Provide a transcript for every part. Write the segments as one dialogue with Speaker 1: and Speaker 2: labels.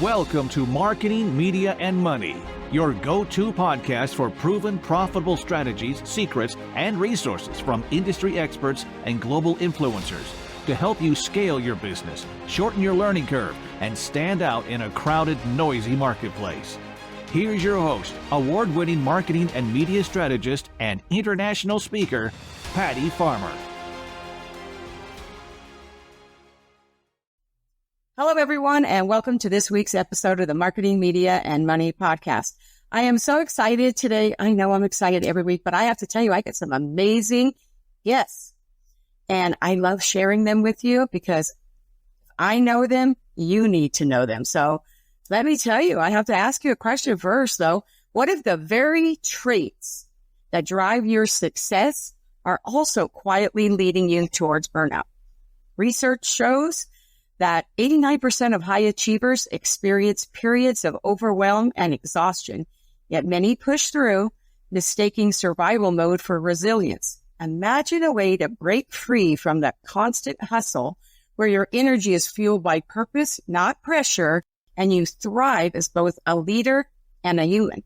Speaker 1: Welcome to Marketing, Media, and Money, your go-to podcast for proven profitable strategies, secrets, and resources from industry experts and global influencers to help you scale your business, shorten your learning curve, and stand out in a crowded, noisy marketplace. Here's your host, award-winning marketing and media strategist and international speaker, Patty Farmer.
Speaker 2: Hello, everyone, and welcome to this week's episode of the Marketing, Media, and Money podcast. I am so excited today. I know I'm excited every week, but I have to tell you, I get some amazing guests, and I love sharing them with you because if I know them, you need to know them. So let me tell you, I have to ask you a question first, though. What if the very traits that drive your success are also quietly leading you towards burnout? Research shows that 89% of high achievers experience periods of overwhelm and exhaustion, yet many push through, mistaking survival mode for resilience. Imagine a way to break free from the constant hustle where your energy is fueled by purpose, not pressure, and you thrive as both a leader and a human.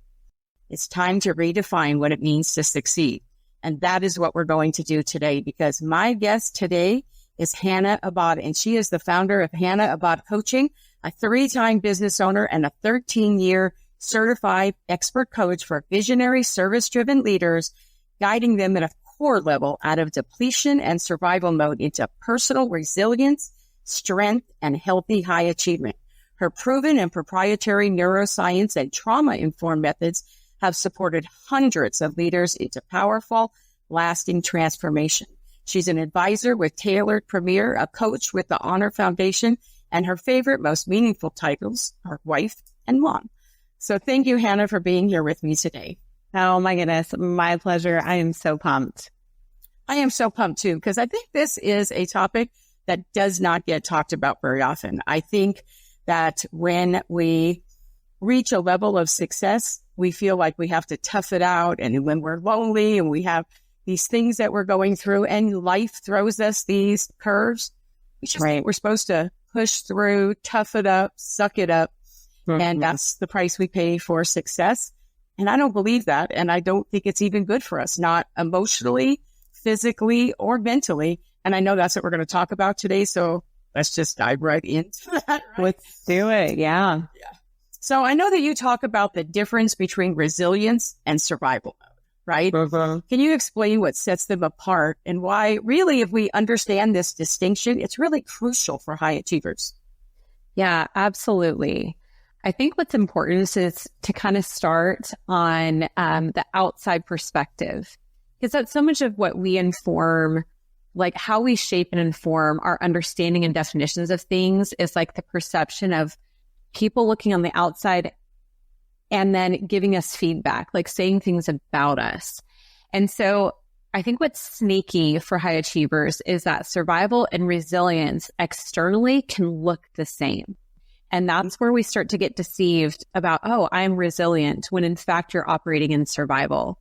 Speaker 2: It's time to redefine what it means to succeed. And that is what we're going to do today, because my guest today is Hannah Abad, and she is the founder of Hannah Abad Coaching, a 3-time business owner and a 13-year certified expert coach for visionary service-driven leaders, guiding them at a core level out of depletion and survival mode into personal resilience, strength, and healthy high achievement. Her proven and proprietary neuroscience and trauma-informed methods have supported hundreds of leaders into powerful, lasting transformation. She's an advisor with Tailored Premier, a coach with the Honor Foundation, and her favorite, most meaningful titles are wife and mom. So thank you, Hannah, for being here with me today.
Speaker 3: Oh my goodness. My pleasure. I am so pumped.
Speaker 2: I am so pumped too, because I think this is a topic that does not get talked about very often. I think that when we reach a level of success, we feel like we have to tough it out. And when we're lonely and we have these things that we're going through and life throws us these curves, we're supposed to push through, tough it up, suck it up. Mm-hmm. And that's the price we pay for success. And I don't believe that. And I don't think it's even good for us, not emotionally, physically, or mentally. And I know that's what we're going to talk about today. So let's just dive right into that. Right?
Speaker 3: Let's do it. Yeah.
Speaker 2: So I know that you talk about the difference between resilience and survival mode, right?
Speaker 3: Mm-hmm.
Speaker 2: Can you explain what sets them apart and why, really, if we understand this distinction, it's really crucial for high achievers?
Speaker 3: Yeah, absolutely. I think what's important is to kind of start on the outside perspective, because that's so much of what we inform, like how we shape and inform our understanding and definitions of things is like the perception of people looking on the outside and then giving us feedback, like saying things about us. And so I think what's sneaky for high achievers is that survival and resilience externally can look the same. And that's where we start to get deceived about, oh, I'm resilient, when in fact you're operating in survival.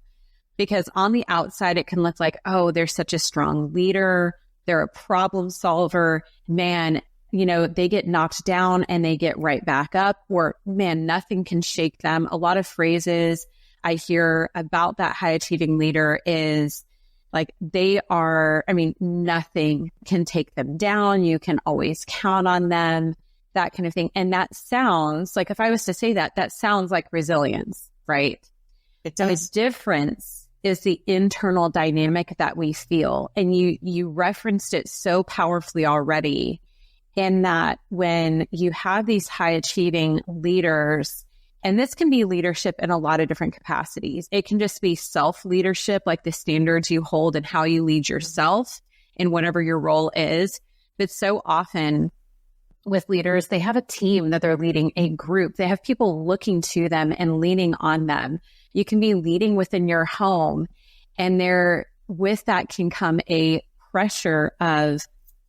Speaker 3: Because on the outside, it can look like, oh, they're such a strong leader, they're a problem solver, man, you know, they get knocked down and they get right back up, or man, nothing can shake them. A lot of phrases I hear about that high achieving leader is like, nothing can take them down. You can always count on them, that kind of thing. And that sounds like, if I was to say that, that sounds like resilience, right?
Speaker 2: It does.
Speaker 3: The difference is the internal dynamic that we feel. And you referenced it so powerfully already, in that when you have these high achieving leaders, and this can be leadership in a lot of different capacities. It can just be self-leadership, like the standards you hold and how you lead yourself in whatever your role is. But so often with leaders, they have a team that they're leading, a group. They have people looking to them and leaning on them. You can be leading within your home, and with that can come a pressure of,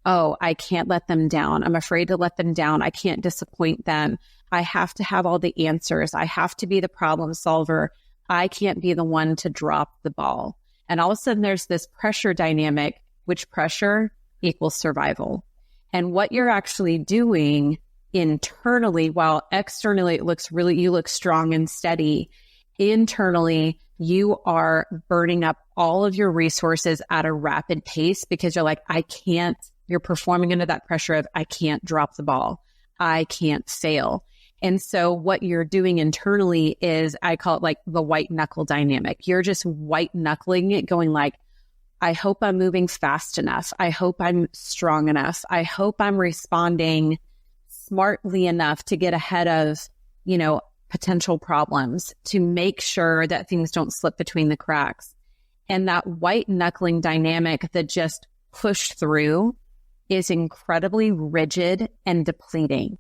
Speaker 3: oh, I can't let them down. I'm afraid to let them down. I can't disappoint them. I have to have all the answers. I have to be the problem solver. I can't be the one to drop the ball. And all of a sudden there's this pressure dynamic, which pressure equals survival. And what you're actually doing internally, while externally it looks you look strong and steady, internally you are burning up all of your resources at a rapid pace because you're like, you're performing under that pressure of, I can't drop the ball. I can't fail. And so what you're doing internally is, I call it like the white knuckle dynamic. You're just white knuckling it, going like, I hope I'm moving fast enough. I hope I'm strong enough. I hope I'm responding smartly enough to get ahead of, potential problems, to make sure that things don't slip between the cracks. And that white knuckling dynamic that just pushed through is incredibly rigid and depleting.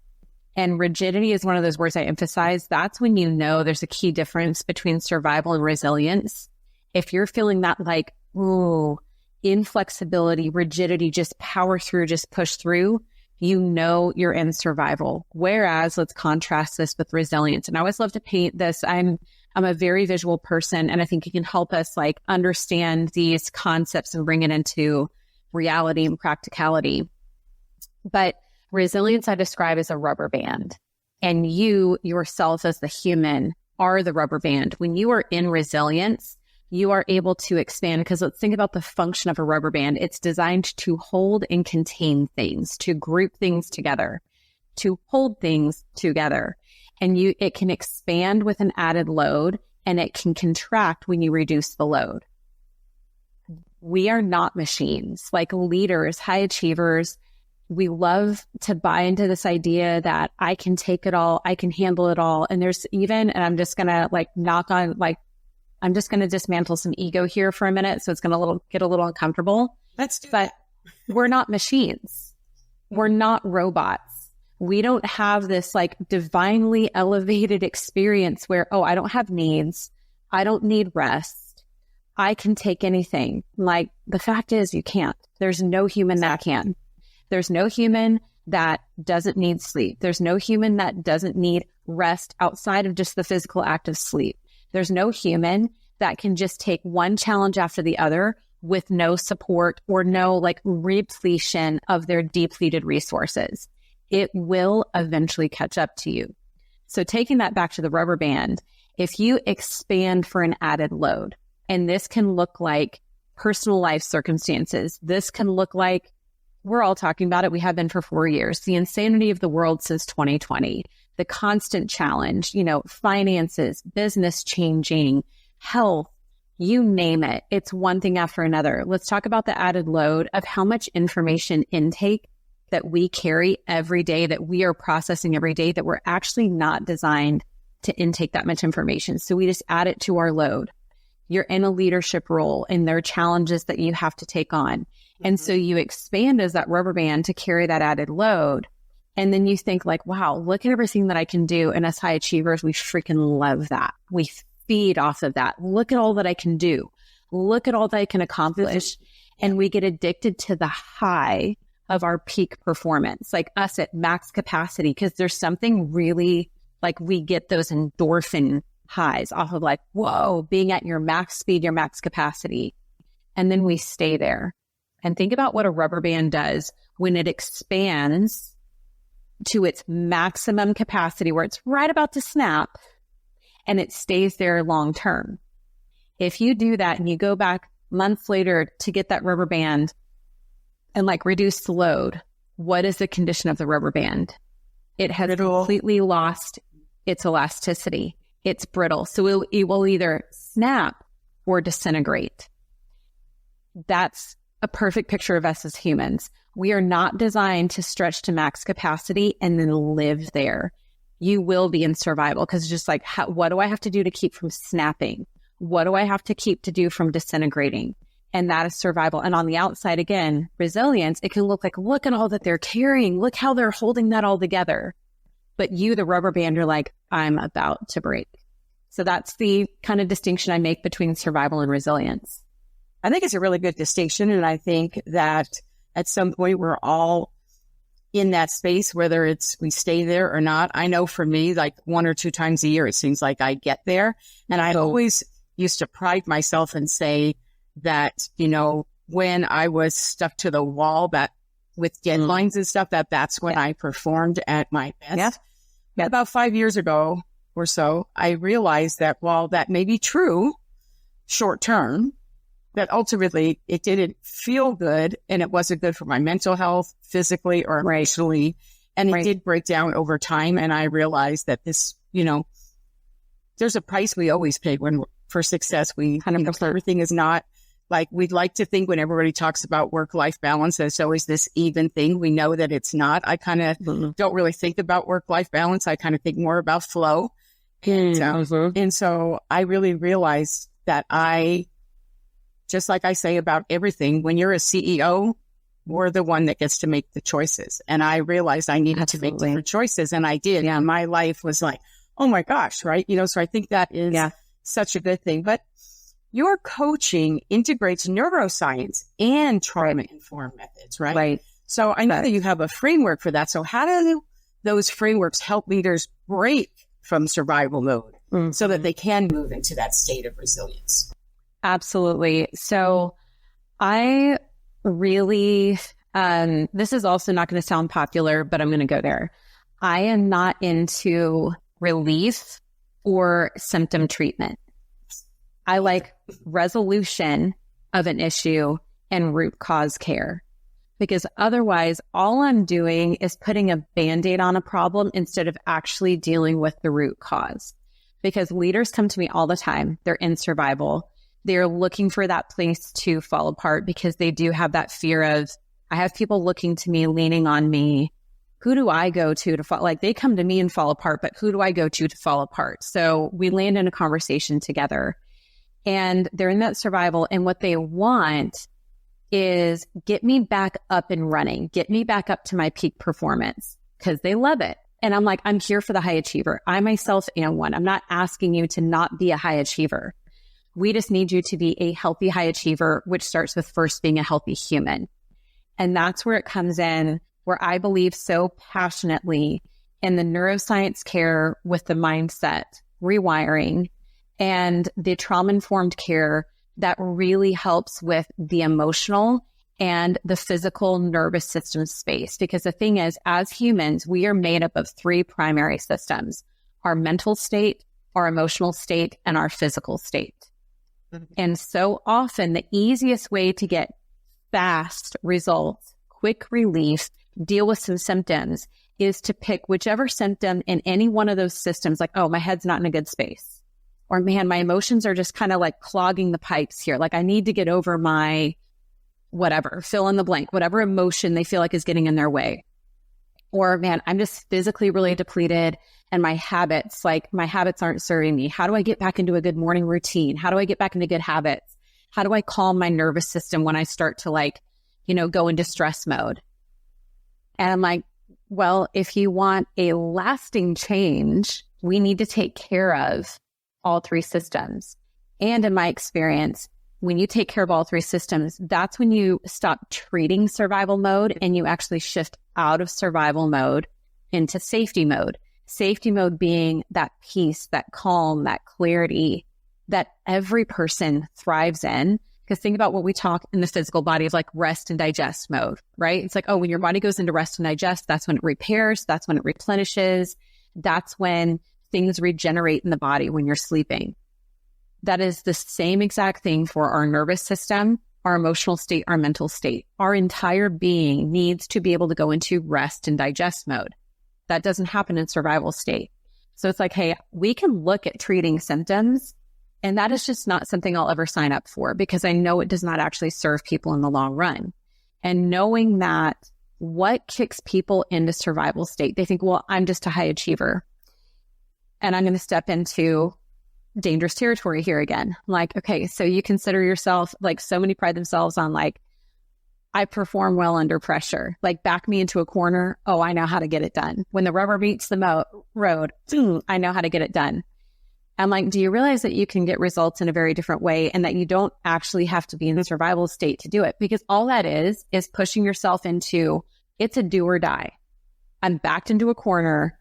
Speaker 3: And rigidity is one of those words I emphasize. That's when you know there's a key difference between survival and resilience. If you're feeling that like, ooh, inflexibility, rigidity, just power through, just push through, you know you're in survival. Whereas let's contrast this with resilience. And I always love to paint this. I'm a very visual person, and I think it can help us like understand these concepts and bring it into reality and practicality. But resilience I describe as a rubber band, and you yourself as the human are the rubber band. When you are in resilience, you are able to expand, because let's think about the function of a rubber band. It's designed to hold and contain things, to group things together, to hold things together. And it can expand with an added load, and it can contract when you reduce the load. We are not machines. Like leaders, high achievers, we love to buy into this idea that I can take it all, I can handle it all. And there's even, and I'm just going to I'm just going to dismantle some ego here for a minute. So it's going to get a little uncomfortable. But we're not machines. We're not robots. We don't have this like divinely elevated experience where, oh, I don't have needs. I don't need rest. I can take anything. Like, the fact is you can't. There's no human that can. There's no human that doesn't need sleep. There's no human that doesn't need rest outside of just the physical act of sleep. There's no human that can just take one challenge after the other with no support or no like repletion of their depleted resources. It will eventually catch up to you. So taking that back to the rubber band, if you expand for an added load, and this can look like personal life circumstances, this can look like, we're all talking about it, we have been for 4 years, the insanity of the world since 2020, the constant challenge, finances, business changing, health, you name it. It's one thing after another. Let's talk about the added load of how much information intake that we carry every day, that we are processing every day, that we're actually not designed to intake that much information. So we just add it to our load. You're in a leadership role, and there are challenges that you have to take on. And so you expand as that rubber band to carry that added load. And then you think like, wow, look at everything that I can do. And as high achievers, we freaking love that. We feed off of that. Look at all that I can do. Look at all that I can accomplish. And we get addicted to the high of our peak performance, like us at max capacity, because there's something really like we get those endorphin highs off of like, whoa, being at your max speed, your max capacity. And then we stay there. And think about what a rubber band does when it expands to its maximum capacity, where it's right about to snap, and it stays there long term. If you do that and you go back months later to get that rubber band and like reduce the load, what is the condition of the rubber band? It has completely lost its elasticity. It's brittle. So it will either snap or disintegrate. That's a perfect picture of us as humans. We are not designed to stretch to max capacity and then live there. You will be in survival, because it's just like, what do I have to do to keep from snapping? What do I have to keep to do from disintegrating? And that is survival. And on the outside, again, resilience, it can look like, look at all that they're carrying. Look how they're holding that all together. But you, the rubber band, you're like, I'm about to break. So that's the kind of distinction I make between survival and resilience.
Speaker 2: I think it's a really good distinction. And I think that at some point we're all in that space, whether it's we stay there or not. I know for me, like 1 or 2 times a year, it seems like I get there. And I always used to pride myself and say that, when I was stuck to the wall, that with deadlines and stuff, that's when I performed at my best.
Speaker 3: Yeah.
Speaker 2: About 5 years ago or so, I realized that while that may be true short term, that ultimately it didn't feel good and it wasn't good for my mental health, physically or emotionally. And it did break down over time. And I realized that this, there's a price we always pay for success. Everything is not like we'd like to think when everybody talks about work-life balance, that it's always this even thing. We know that it's not. I kind of don't really think about work-life balance. I kind of think more about flow. And so I really realized that just like I say about everything, when you're a CEO, we're the one that gets to make the choices. And I realized I needed to make different choices. And I did. Yeah. My life was like, oh my gosh, right? So I think that is such a good thing. But your coaching integrates neuroscience and trauma-informed methods, right?
Speaker 3: Right.
Speaker 2: So I know that you have a framework for that. So how do those frameworks help leaders break from survival mode so that they can move into that state of resilience?
Speaker 3: Absolutely. So I really, this is also not going to sound popular, but I'm going to go there. I am not into relief or symptom treatment. I like resolution of an issue and root cause care, because otherwise all I'm doing is putting a Band-Aid on a problem instead of actually dealing with the root cause. Because leaders come to me all the time. They're in survival. They're looking for that place to fall apart because they do have that fear of, I have people looking to me, leaning on me. Who do I go to fall? Like they come to me and fall apart, but who do I go to fall apart? So we land in a conversation together. And they're in that survival. And what they want is get me back up and running, get me back up to my peak performance, because they love it. And I'm like, I'm here for the high achiever. I myself am one. I'm not asking you to not be a high achiever. We just need you to be a healthy high achiever, which starts with first being a healthy human. And that's where it comes in, where I believe so passionately in the neuroscience care with the mindset rewiring and the trauma-informed care that really helps with the emotional and the physical nervous system space. Because the thing is, as humans, we are made up of three primary systems: our mental state, our emotional state, and our physical state. And so often the easiest way to get fast results, quick relief, deal with some symptoms is to pick whichever symptom in any one of those systems, like, oh, my head's not in a good space. Or man, my emotions are just kind of like clogging the pipes here. Like I need to get over my whatever, fill in the blank, whatever emotion they feel like is getting in their way. Or man, I'm just physically really depleted and my habits aren't serving me. How do I get back into a good morning routine? How do I get back into good habits? How do I calm my nervous system when I start to go into stress mode? And I'm like, well, if you want a lasting change, we need to take care of all three systems. And in my experience, when you take care of all three systems, that's when you stop treating survival mode and you actually shift out of survival mode into safety mode. Safety mode being that peace, that calm, that clarity that every person thrives in. Because think about what we talk in the physical body of like rest and digest mode, right? It's like, oh, when your body goes into rest and digest, that's when it repairs, that's when it replenishes, that's when things regenerate in the body when you're sleeping. That is the same exact thing for our nervous system, our emotional state, our mental state. Our entire being needs to be able to go into rest and digest mode. That doesn't happen in survival state. So it's like, hey, we can look at treating symptoms, and that is just not something I'll ever sign up for because I know it does not actually serve people in the long run. And knowing that, what kicks people into survival state? They think, well, I'm just a high achiever. And I'm going to step into dangerous territory here again. Like, okay, so you consider yourself, like so many pride themselves on like, I perform well under pressure. Like back me into a corner. Oh, I know how to get it done. When the rubber meets the road, I know how to get it done. I'm like, do you realize that you can get results in a very different way and that you don't actually have to be in the survival state to do it? Because all that is pushing yourself into, it's a do or die. I'm backed into a corner.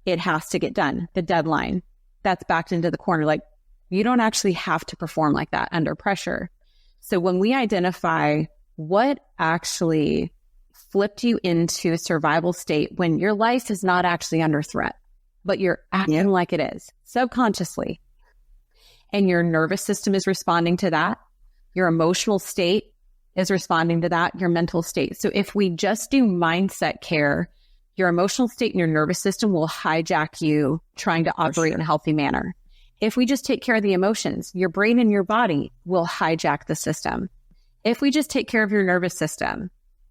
Speaker 3: It has to get done. The deadline, that's backed into the corner. Like you don't actually have to perform like that under pressure. So when we identify what actually flipped you into a survival state when your life is not actually under threat, but you're acting like it is subconsciously. And your nervous system is responding to that. Your emotional state is responding to that, your mental state. So if we just do mindset care, your emotional state and your nervous system will hijack you trying to operate in a healthy manner. If we just take care of the emotions, your brain and your body will hijack the system. If we just take care of your nervous system,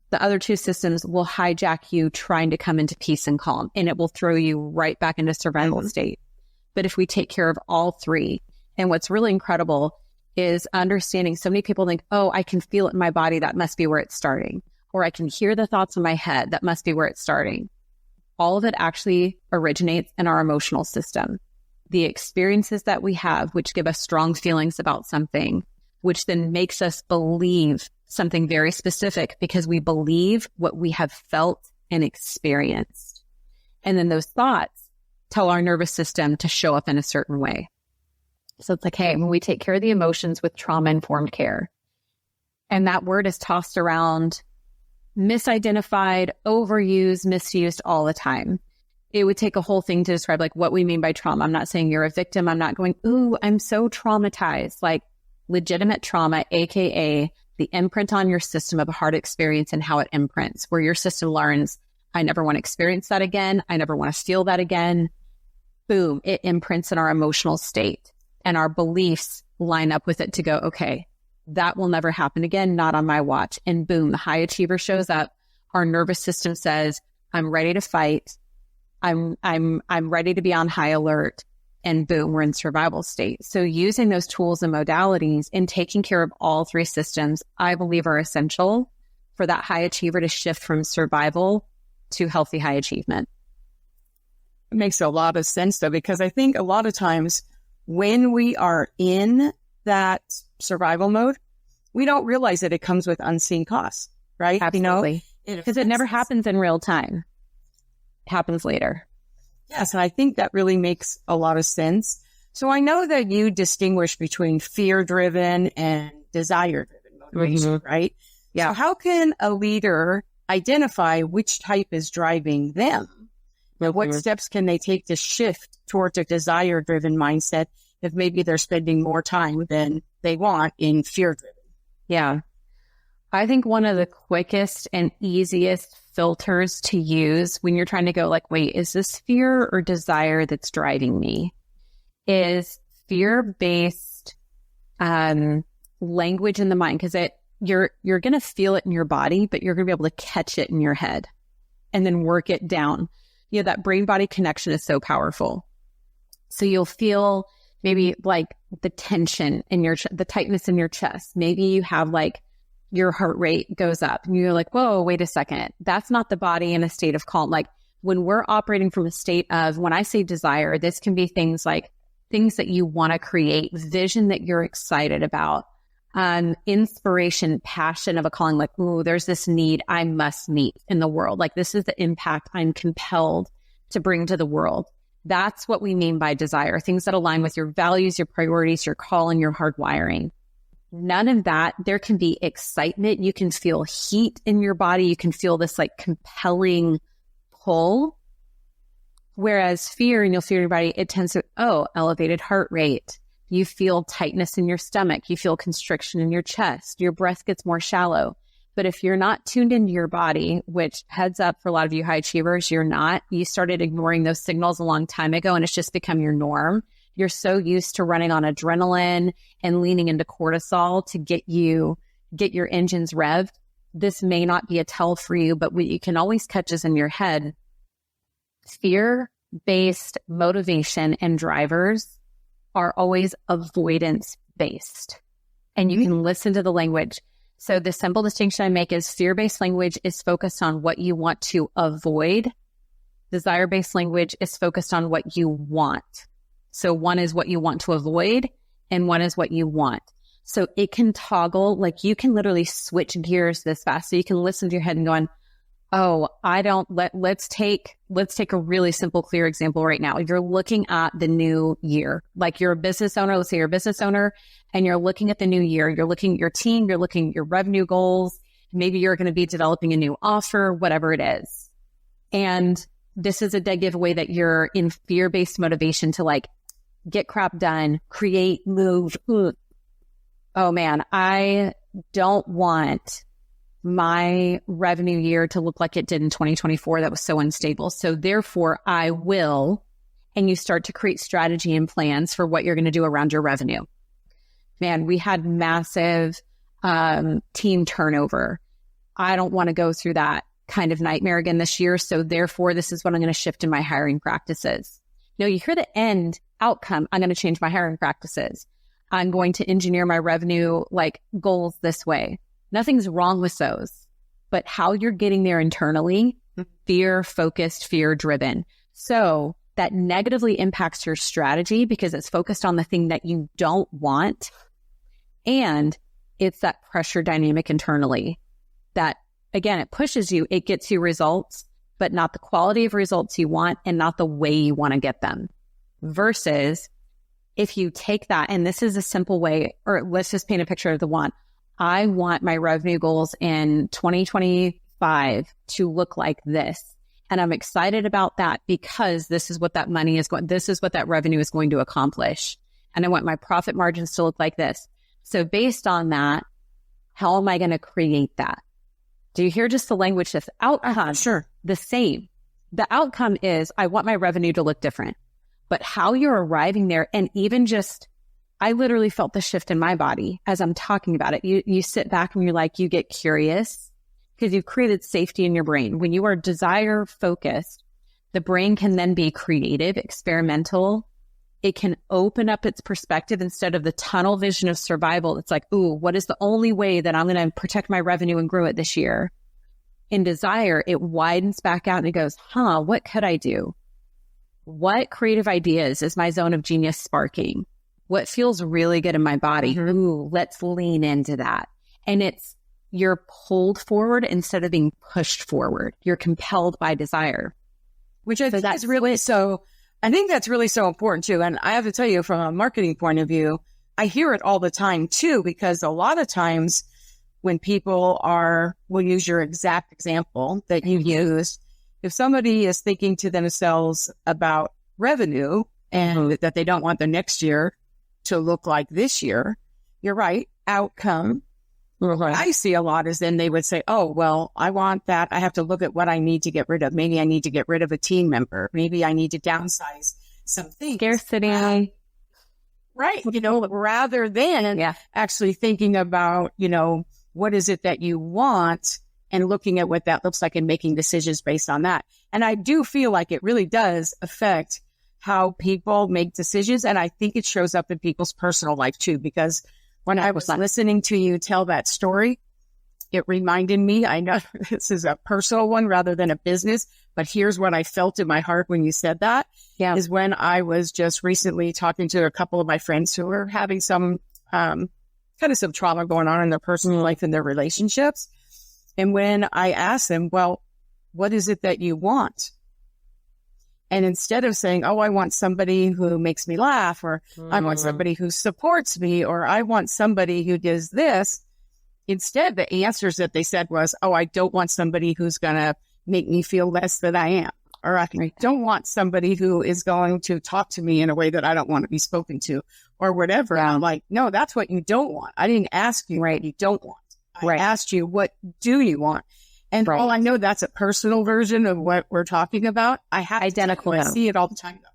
Speaker 3: the other two systems will hijack you trying to come into peace and calm, and it will throw you right back into survival state. But if we take care of all three, and what's really incredible is understanding so many people think, oh, I can feel it in my body. That must be where it's starting. Or I can hear the thoughts in my head. That must be where it's starting. All of it actually originates in our emotional system. The experiences that we have, which give us strong feelings about something, which then makes us believe something very specific because we believe what we have felt and experienced. And then those thoughts tell our nervous system to show up in a certain way. So it's like, hey, when we take care of the emotions with trauma-informed care, and that word is tossed around, misidentified, overused, misused all the time. It would take a whole thing to describe like what we mean by trauma. I'm not saying you're a victim. I'm not going, ooh, I'm so traumatized. Like legitimate trauma, AKA the imprint on your system of a hard experience and how it imprints, where your system learns, I never want to experience that again. I never want to feel that again. Boom, it imprints in our emotional state. And our beliefs line up with it to go, okay, that will never happen again, not on my watch. And boom, the high achiever shows up. Our nervous system says, I'm ready to fight. I'm ready to be on high alert. And boom, we're in survival state. So using those tools and modalities and taking care of all three systems, I believe are essential for that high achiever to shift from survival to healthy high achievement.
Speaker 2: It makes a lot of sense though, because I think a lot of times when we are in that survival mode, we don't realize that it comes with unseen costs, right?
Speaker 3: Absolutely. Because it never happens in real time. It happens later.
Speaker 2: Yes, and I think that really makes a lot of sense. So I know that you distinguish between fear-driven and desire-driven motivation, right? Yeah. So how can a leader identify which type is driving them? What steps can they take to shift towards a desire-driven mindset if maybe they're spending more time than they want in fear-driven?
Speaker 3: Yeah. I think one of the quickest and easiest filters to use when you're trying to go like, wait, is this fear or desire that's driving me? Is fear-based language in the mind, because you're going to feel it in your body, but you're going to be able to catch it in your head and then work it down. You know, that brain-body connection is so powerful. So you'll feel maybe like the tension in your, the tightness in your chest. Maybe you have like your heart rate goes up and you're like, whoa, wait a second. That's not the body in a state of calm. Like when we're operating from a state of, when I say desire, this can be things like things that you want to create, vision that you're excited about, inspiration, passion of a calling, like, ooh, there's this need I must meet in the world. Like this is the impact I'm compelled to bring to the world. That's what we mean by desire, things that align with your values, your priorities, your calling, your hardwiring. None of that. There can be excitement. You can feel heat in your body. You can feel this like compelling pull. Whereas fear, and you'll feel your body, it tends to, elevated heart rate. You feel tightness in your stomach. You feel constriction in your chest. Your breath gets more shallow. But if you're not tuned into your body, which heads up for a lot of you high achievers, you're not, you started ignoring those signals a long time ago and it's just become your norm. You're so used to running on adrenaline and leaning into cortisol to get your engines revved. This may not be a tell for you, but what you can always catch is in your head. Fear-based motivation and drivers are always avoidance-based. And you can listen to the language. So the simple distinction I make is fear-based language is focused on what you want to avoid. Desire-based language is focused on what you want. So one is what you want to avoid and one is what you want. So it can toggle, like you can literally switch gears this fast. So you can listen to your head and going, let's take a really simple, clear example right now. You're looking at the new year, like you're a business owner, let's say you're a business owner and you're looking at the new year. You're looking at your team, you're looking at your revenue goals, Maybe you're going to be developing a new offer, whatever it is. And this is a dead giveaway that you're in fear-based motivation to like get crap done, create, move. Oh man, I don't want my revenue year to look like it did in 2024. That was so unstable. So therefore I will, and you start to create strategy and plans for what you're going to do around your revenue. Man, we had massive team turnover. I don't want to go through that kind of nightmare again this year. So therefore, this is what I'm going to shift in my hiring practices. No, you hear the end outcome. I'm going to change my hiring practices. I'm going to engineer my revenue like goals this way. Nothing's wrong with those, but how you're getting there internally, fear focused, fear driven. So that negatively impacts your strategy because it's focused on the thing that you don't want. And it's that pressure dynamic internally that, again, it pushes you, it gets you results, but not the quality of results you want and not the way you want to get them. Versus if you take that, and this is a simple way, or let's just paint a picture of the one. I want my revenue goals in 2025 to look like this. And I'm excited about that because this is what that money is going, this is what that revenue is going to accomplish. And I want my profit margins to look like this. So based on that, how am I going to create that? Do you hear just the language shift? Outcome,
Speaker 2: Sure.
Speaker 3: The same. The outcome is I want my revenue to look different. But how you're arriving there, and even just, I literally felt the shift in my body as I'm talking about it. You sit back and you're like, you get curious because you've created safety in your brain. When you are desire focused, the brain can then be creative, experimental. It can open up its perspective instead of the tunnel vision of survival. It's like, ooh, what is the only way that I'm going to protect my revenue and grow it this year? In desire, it widens back out and it goes, what could I do? What creative ideas is my zone of genius sparking? What feels really good in my body? Ooh, let's lean into that. And you're pulled forward instead of being pushed forward. You're compelled by desire.
Speaker 2: Which I think is really so, I think that's really so important too. And I have to tell you from a marketing point of view, I hear it all the time too, because a lot of times when people we'll use your exact example that you used. If somebody is thinking to themselves about revenue and that they don't want the next year to look like this year, you're right, outcome. What I see a lot is then they would say, oh, well, I want that. I have to look at what I need to get rid of. Maybe I need to get rid of a team member. Maybe I need to downsize some things.
Speaker 3: Scarcity.
Speaker 2: Right. Rather than actually thinking about, what is it that you want and looking at what that looks like and making decisions based on that. And I do feel like it really does affect how people make decisions. And I think it shows up in people's personal life too, because when I was listening to you tell that story, it reminded me, I know this is a personal one rather than a business, but here's what I felt in my heart when you said that, is when I was just recently talking to a couple of my friends who were having some kind of some trauma going on in their personal life and their relationships. And when I asked them, well, what is it that you want? And instead of saying, oh, I want somebody who makes me laugh, or I want somebody who supports me, or I want somebody who does this, instead the answers that they said was, oh, I don't want somebody who's going to make me feel less than I am. Or I don't want somebody who is going to talk to me in a way that I don't want to be spoken to, or whatever. I'm like, no, that's what you don't want. I didn't ask you what you don't want. I asked you, what do you want? And all I know, that's a personal version of what we're talking about. I have identical. I see it all the time, though.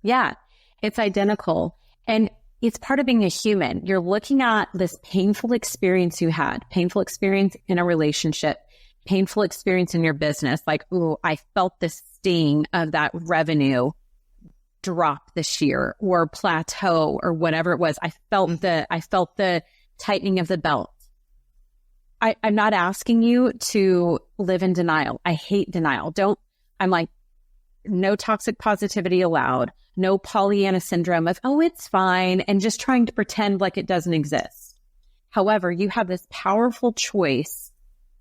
Speaker 3: Yeah, it's identical. And it's part of being a human. You're looking at this painful experience you had, painful experience in a relationship, painful experience in your business. Like, ooh, I felt the sting of that revenue drop this year, or plateau, or whatever it was. I felt the tightening of the belt. I'm not asking you to live in denial. I hate denial. I'm like, no toxic positivity allowed, no Pollyanna syndrome of, oh, it's fine, and just trying to pretend like it doesn't exist. However, you have this powerful choice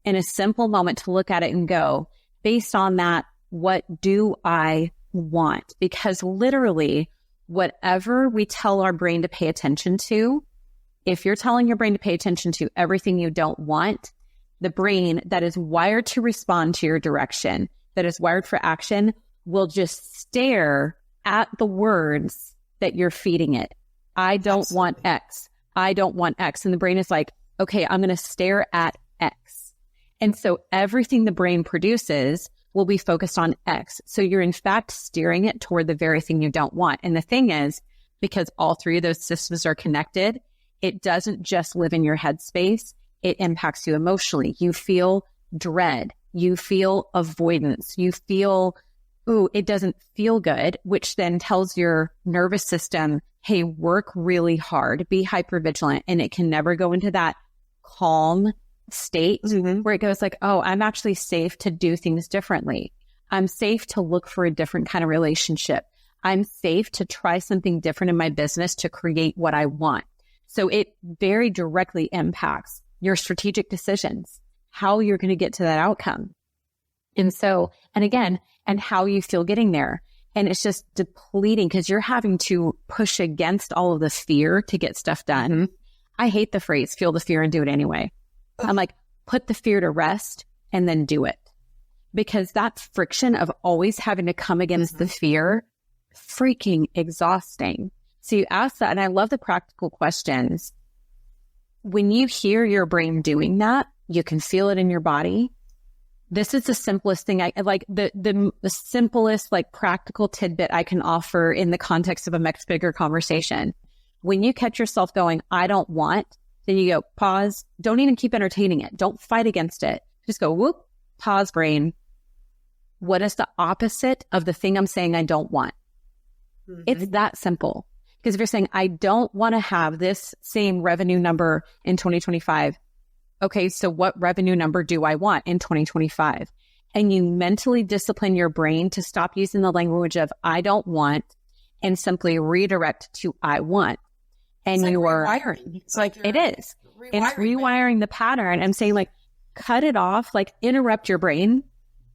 Speaker 3: in a simple moment to look at it and go, based on that, what do I want? Because literally, whatever we tell our brain to pay attention to, if you're telling your brain to pay attention to everything you don't want, the brain that is wired to respond to your direction, that is wired for action, will just stare at the words that you're feeding it. I don't want X. I don't want X. And the brain is like, okay, I'm going to stare at X. And so everything the brain produces will be focused on X. So you're in fact steering it toward the very thing you don't want. And the thing is, because all three of those systems are connected, it doesn't just live in your headspace. It impacts you emotionally. You feel dread. You feel avoidance. You feel, ooh, it doesn't feel good, which then tells your nervous system, hey, work really hard, be hypervigilant. And it can never go into that calm state where it goes like, oh, I'm actually safe to do things differently. I'm safe to look for a different kind of relationship. I'm safe to try something different in my business to create what I want. So it very directly impacts your strategic decisions, how you're going to get to that outcome. And so, and again, and how you feel getting there. And it's just depleting because you're having to push against all of the fear to get stuff done. I hate the phrase, feel the fear and do it anyway. I'm like, put the fear to rest and then do it. Because that friction of always having to come against the fear, freaking exhausting. So you ask that, and I love the practical questions. When you hear your brain doing that, you can feel it in your body. This is the simplest thing I like, the simplest, like practical tidbit I can offer in the context of a much bigger conversation. When you catch yourself going, I don't want, then you go, pause. Don't even keep entertaining it. Don't fight against it. Just go, whoop, pause, brain. What is the opposite of the thing I'm saying I don't want? It's that simple. Because if you're saying, I don't want to have this same revenue number in 2025, okay, so what revenue number do I want in 2025? And you mentally discipline your brain to stop using the language of I don't want and simply redirect to I want. And
Speaker 2: it's like
Speaker 3: you're
Speaker 2: rewiring. It's like
Speaker 3: it is. It's rewiring the pattern and saying like, cut it off, like interrupt your brain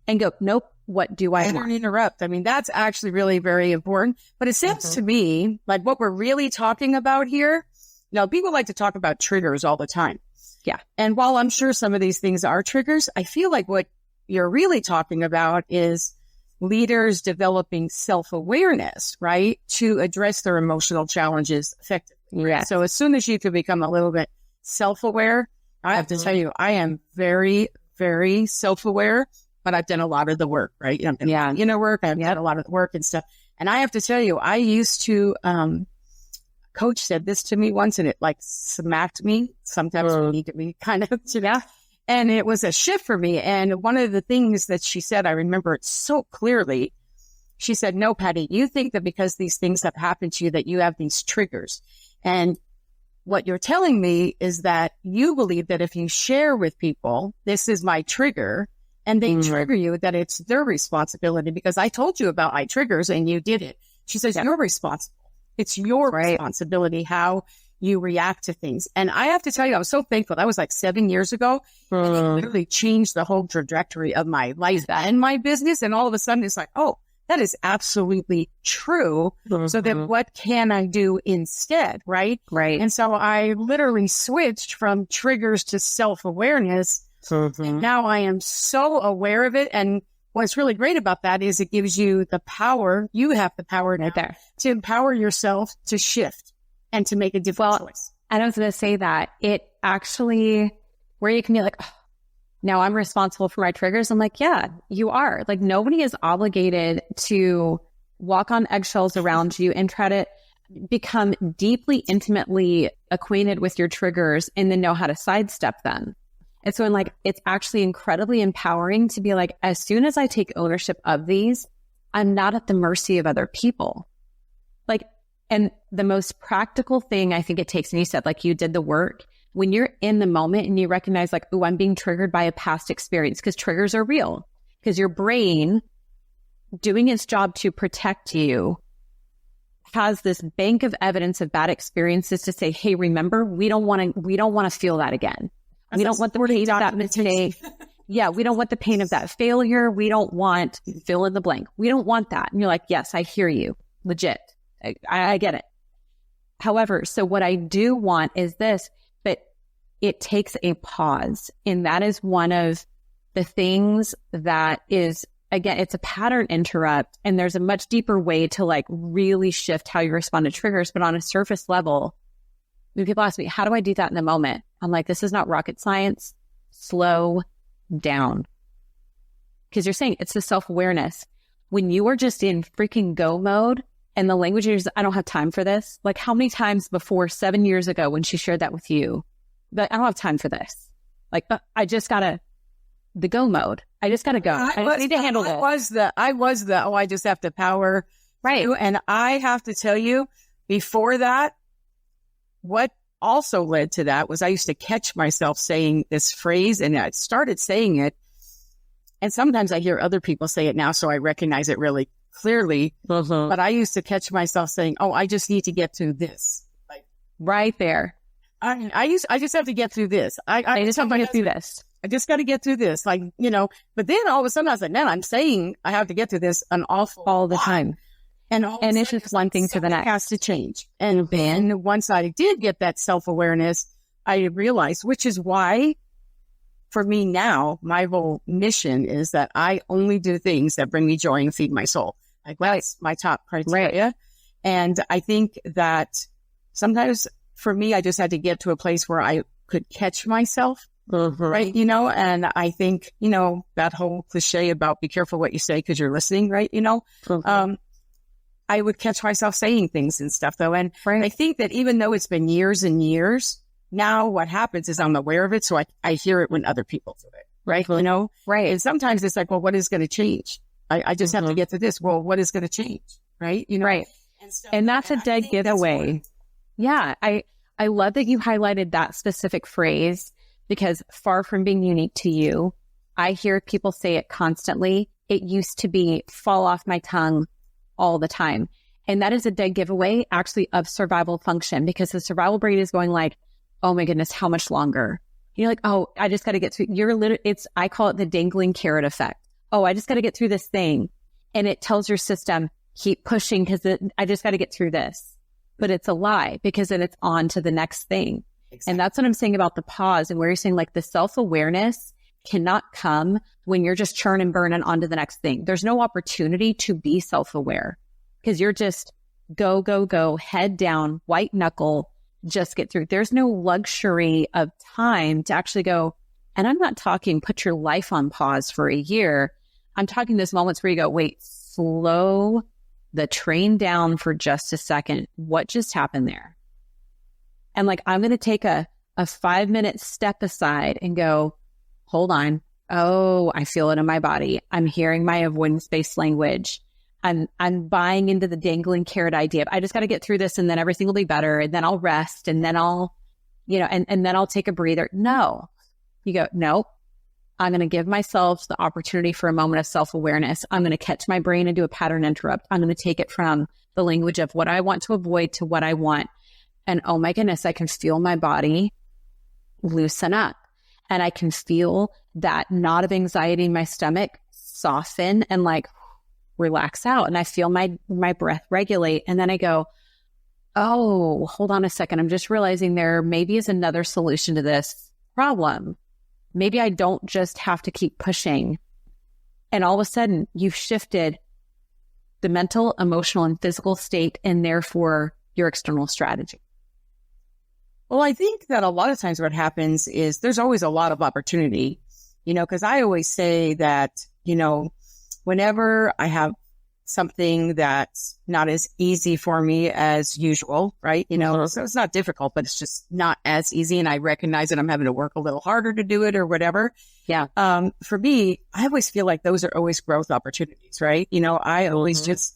Speaker 3: and go, nope, what do I want?
Speaker 2: Interrupt. I mean, that's actually really very important. But it seems to me like what we're really talking about here, people like to talk about triggers all the time.
Speaker 3: Yeah.
Speaker 2: And while I'm sure some of these things are triggers, I feel like what you're really talking about is leaders developing self-awareness, right, to address their emotional challenges effectively.
Speaker 3: Yeah.
Speaker 2: So as soon as you can become a little bit self-aware, I have to tell you, I am very, very self-aware, but I've done a lot of the work, right? I've done inner work. I've done a lot of the work and stuff. And I have to tell you, I used to, coach said this to me once and it like smacked me. Sometimes we need to be kind of, and it was a shift for me. And one of the things that she said, I remember it so clearly. She said, no, Patty, you think that because these things have happened to you that you have these triggers. And what you're telling me is that you believe that if you share with people, this is my trigger, and they trigger you, that it's their responsibility because I told you about my triggers and you did it. She says, you're responsible. It's your responsibility how you react to things. And I have to tell you, I'm so thankful. That was like 7 years ago. And it literally changed the whole trajectory of my life and my business. And all of a sudden it's like, oh, that is absolutely true. So then what can I do instead? Right. And so I literally switched from triggers to self-awareness. And now I am so aware of it. And what's really great about that is it gives you the power. You have the power now to empower yourself to shift and to make a different choice.
Speaker 3: And I was going to say that it actually, where you can be like, oh, now I'm responsible for my triggers. I'm like, yeah, you are. Like nobody is obligated to walk on eggshells around you and try to become deeply, intimately acquainted with your triggers and then know how to sidestep them. And so it's actually incredibly empowering to be like, as soon as I take ownership of these, I'm not at the mercy of other people. And the most practical thing I think it takes, and you said, like, you did the work, when you're in the moment and you recognize like, oh, I'm being triggered by a past experience, because triggers are real, because your brain doing its job to protect you has this bank of evidence of bad experiences to say, hey, remember, we don't want to feel that again. We don't want the pain of that mistake. Yeah, we don't want the pain of that failure. We don't want fill in the blank. We don't want that. And you're like, yes, I hear you. Legit. I get it. However, so what I do want is this, but it takes a pause. And that is one of the things that is, again, it's a pattern interrupt. And there's a much deeper way to like really shift how you respond to triggers. But on a surface level, when people ask me, how do I do that in the moment? I'm like, this is not rocket science. Slow down. Because you're saying it's the self-awareness. When you are just in freaking go mode and the language is, I don't have time for this. Like how many times before 7 years ago when she shared that with you, but I don't have time for this. Like, I just gotta, the go mode. I just gotta go. I need to handle it.
Speaker 2: I was the, I just have to power.
Speaker 3: Right.
Speaker 2: Through. And I have to tell you, before that, what also led to that was I used to catch myself saying this phrase, and I started saying it. And sometimes I hear other people say it now, so I recognize it really clearly. But I used to catch myself saying, oh, I just need to get through this. Like
Speaker 3: right there.
Speaker 2: I just have to get through this.
Speaker 3: I just have to get through this.
Speaker 2: I just got to get through this. Like, but then all of a sudden I was like, man, I'm saying I have to get through this
Speaker 3: all the time.
Speaker 2: And
Speaker 3: it's just one thing to the next.
Speaker 2: Has to change. And then once I did get that self-awareness, I realized, which is why for me now, my whole mission is that I only do things that bring me joy and feed my soul. Like that's my top criteria.
Speaker 3: Right.
Speaker 2: And I think that sometimes for me, I just had to get to a place where I could catch myself. Right. And I think, that whole cliche about be careful what you say because you're listening, right? I would catch myself saying things and stuff though. And I think that even though it's been years and years, now what happens is I'm aware of it. So I hear it when other people do it. Right.
Speaker 3: Right.
Speaker 2: And sometimes it's like, well, what is going to change? I just have to get to this. Well, what is going to change? Right.
Speaker 3: Right. And that's a dead giveaway. Yeah. I love that you highlighted that specific phrase because far from being unique to you, I hear people say it constantly. It used to be fall off my tongue all the time. And that is a dead giveaway actually of survival function because the survival brain is going like, oh my goodness, how much longer? You're like, oh, I just got to get through. I call it the dangling carrot effect. Oh, I just got to get through this thing. And it tells your system, keep pushing because I just got to get through this. But it's a lie because then it's on to the next thing. Exactly. And that's what I'm saying about the pause and where you're saying like the self-awareness cannot come when you're just churn and burn and on to the next thing. There's no opportunity to be self-aware because you're just go, head down, white knuckle, just get through. There's no luxury of time to actually go. And I'm not talking put your life on pause for a year. I'm talking those moments where you go, wait, slow the train down for just a second. What just happened there? And like, I'm going to take a 5-minute step aside and go, hold on. Oh, I feel it in my body. I'm hearing my avoidance-based language. I'm buying into the dangling carrot idea of I just got to get through this and then everything will be better. And then I'll rest and then I'll, and then I'll take a breather. No, you go, nope. I'm going to give myself the opportunity for a moment of self-awareness. I'm going to catch my brain and do a pattern interrupt. I'm going to take it from the language of what I want to avoid to what I want. And oh my goodness, I can feel my body loosen up and I can feel that knot of anxiety in my stomach soften and like relax out. And I feel my breath regulate. And then I go, oh, hold on a second. I'm just realizing there maybe is another solution to this problem. Maybe I don't just have to keep pushing. And all of a sudden you've shifted the mental, emotional, and physical state and therefore your external strategy.
Speaker 2: Well, I think that a lot of times what happens is there's always a lot of opportunity, because I always say that, whenever I have something that's not as easy for me as usual, right? So it's not difficult, but it's just not as easy. And I recognize that I'm having to work a little harder to do it or whatever.
Speaker 3: Yeah.
Speaker 2: For me, I always feel like those are always growth opportunities, right? I always just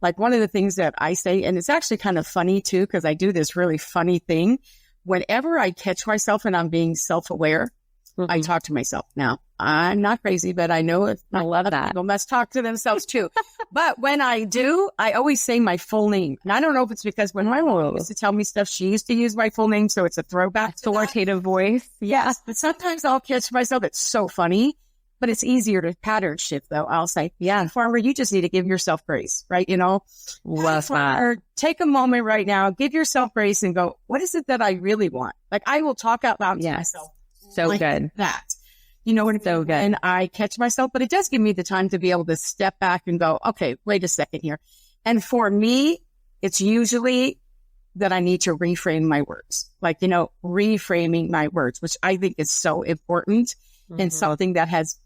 Speaker 2: like one of the things that I say, and it's actually kind of funny too, because I do this really funny thing. Whenever I catch myself and I'm being self-aware, I talk to myself. Now, I'm not crazy, but I know
Speaker 3: I love that.
Speaker 2: People must talk to themselves too. But when I do, I always say my full name. And I don't know if it's because when my mom used to tell me stuff, she used to use my full name. So it's a throwback.
Speaker 3: Authoritative voice.
Speaker 2: Yes. But sometimes I'll catch myself. It's so funny. But it's easier to pattern shift, though. I'll say, yeah, farmer, you just need to give yourself grace, right?
Speaker 3: Love that.
Speaker 2: Take a moment right now, give yourself grace and go, what is it that I really want? Like, I will talk out loud to myself.
Speaker 3: So
Speaker 2: like
Speaker 3: good.
Speaker 2: That. When
Speaker 3: so good.
Speaker 2: And I catch myself, but it does give me the time to be able to step back and go, okay, wait a second here. And for me, it's usually that I need to reframe my words, reframing my words, which I think is so important and something that has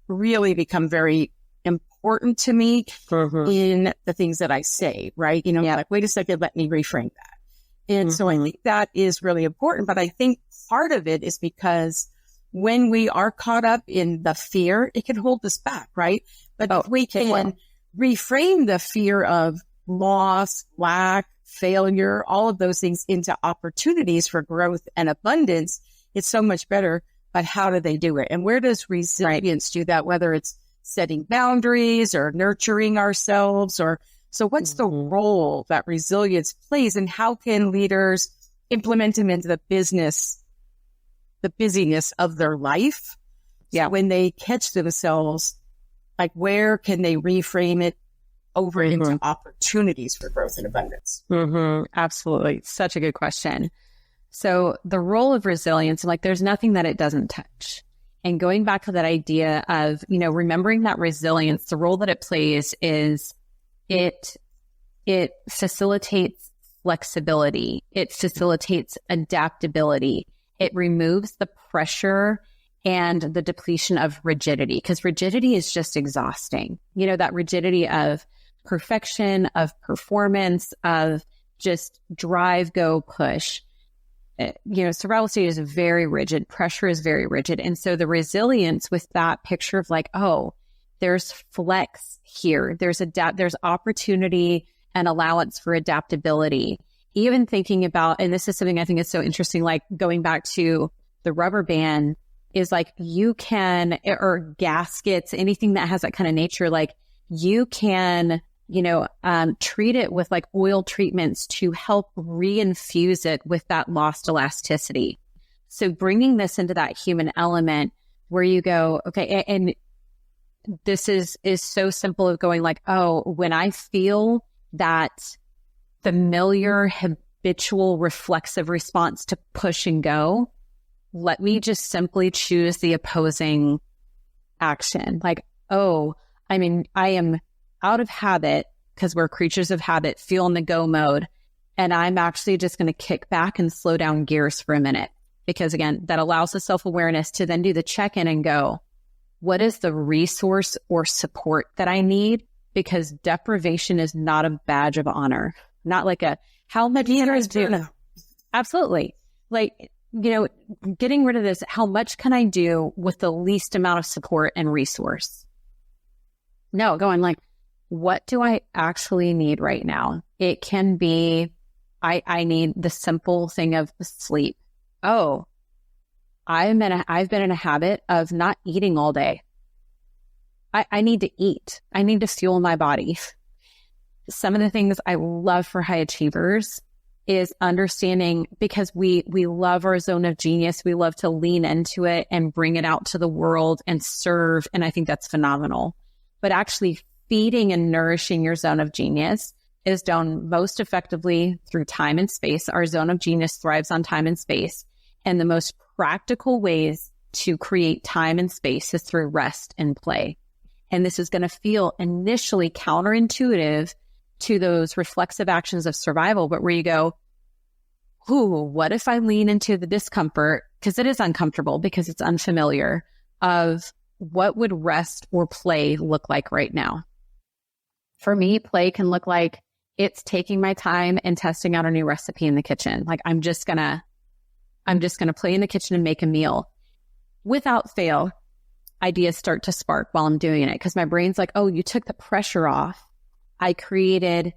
Speaker 2: really become very important to me in the things that I say, right? Like, wait a second, let me reframe that. And so I think that is really important. But I think part of it is because when we are caught up in the fear, it can hold us back, right? But if we can reframe the fear of loss, lack, failure, all of those things into opportunities for growth and abundance, it's so much better. But how do they do it? And where does resilience do that? Whether it's setting boundaries or nurturing ourselves, so what's the role that resilience plays, and how can leaders implement them into the busyness of their life? Yeah. So when they catch themselves, like, where can they reframe it over into opportunities for growth and abundance?
Speaker 3: Absolutely. Such a good question. So the role of resilience, there's nothing that it doesn't touch. And going back to that idea of, remembering that resilience, the role that it plays is it facilitates flexibility. It facilitates adaptability. It removes the pressure and the depletion of rigidity, because rigidity is just exhausting. That rigidity of perfection, of performance, of just drive, go, push. Survival state is very rigid. Pressure is very rigid. And so the resilience with that picture of there's flex here. There's opportunity and allowance for adaptability. Even thinking about, and this is something I think is so interesting, like going back to the rubber band, is you can, or gaskets, anything that has that kind of nature, you can treat it with oil treatments to help reinfuse it with that lost elasticity. So bringing this into that human element where you go, okay, and this is so simple of going when I feel that familiar, habitual, reflexive response to push and go, let me just simply choose the opposing action. I am out of habit, because we're creatures of habit, feel in the go mode. And I'm actually just going to kick back and slow down gears for a minute, because again, that allows the self-awareness to then do the check-in and go, what is the resource or support that I need? Because deprivation is not a badge of honor, not how much can I do? Absolutely. Getting rid of this, how much can I do with the least amount of support and resource? No, going what do I actually need right now? It can be, I need the simple thing of sleep. Oh, I've been in a habit of not eating all day. I need to eat. I need to fuel my body. Some of the things I love for high achievers is understanding, because we love our zone of genius. We love to lean into it and bring it out to the world and serve. And I think that's phenomenal. But actually feeding and nourishing your zone of genius is done most effectively through time and space. Our zone of genius thrives on time and space. And the most practical ways to create time and space is through rest and play. And this is going to feel initially counterintuitive to those reflexive actions of survival, but where you go, what if I lean into the discomfort, because it is uncomfortable, because it's unfamiliar, of what would rest or play look like right now? For me, play can look like it's taking my time and testing out a new recipe in the kitchen. I'm just gonna play in the kitchen and make a meal. Without fail, ideas start to spark while I'm doing it, because my brain's oh, you took the pressure off. I created